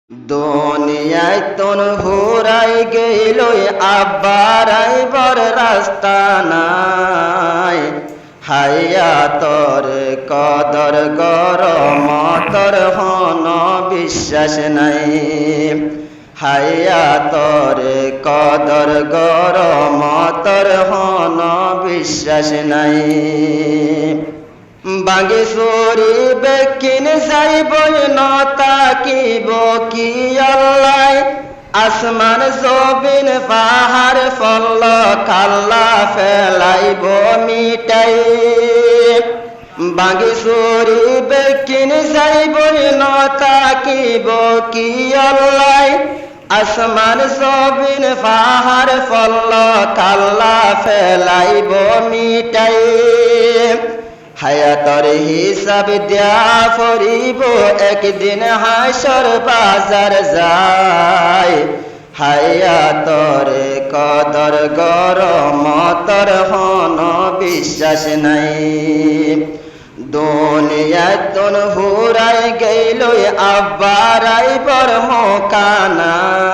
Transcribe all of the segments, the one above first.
দুনিয়ায় তন হুরাই গেল আব্বার আইবর রাস্তা নাই হাইয়া তোর কদর গরম তোর হন বিশ্বাস নাই হাইয়া তোর কদর গরম তোর হন বিশ্বাস নাই বাগে সরি বেকিন যাইব নতা কিব কি আল্লাহ আসমান জবিন পাহাড় ফল কাল্লা ফেলাইব মিটাই বাগে সরি বেকিন যাইব নতা কিব কি আল্লাহ আসমান জবিন পাহাড় ফল কাল্লা ফেলাইব মিটাই হায়াতর হিসাব দিয়া ফরিব একদিন হাসর বাজার যায় হায়াতর কদর গরম তোর হন বিশ্বাস নাই দুনিয়ায় তন হুরাই গেল আব্বার আইবর মোকানায়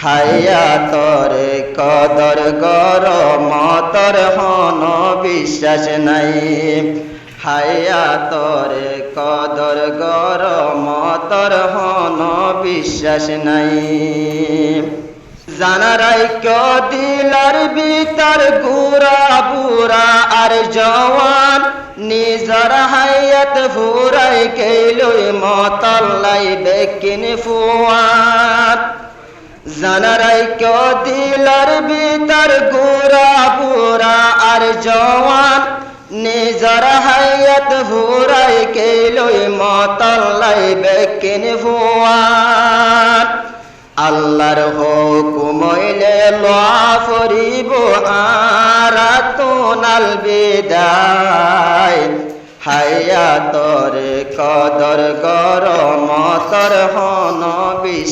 হাইয়া তোর কদর গরম তোর হন বিশ্বাস নাই হাইয়া তোর কদর গরম তোর হন বিশ্বাস নাই জানারাই দিলার ভিতর গুড়া বুড়া আর জওয়ান নিজর হায়াত ফুরাই গেলই মতল্লাই বেকিন ফুয়ান জানারাই দিলার ভিতর গুড়া বুড়া আর জওয়ান নিজর হায়াত ফুরাই গেলই মতল্লাই বেকিন ফুয়ান আল্লাহর হুকুমইলে লওয়া ফরিব আর তোনাল বিদায় হাইয়া তোর কদর গরম তোর হন বিশ্বাস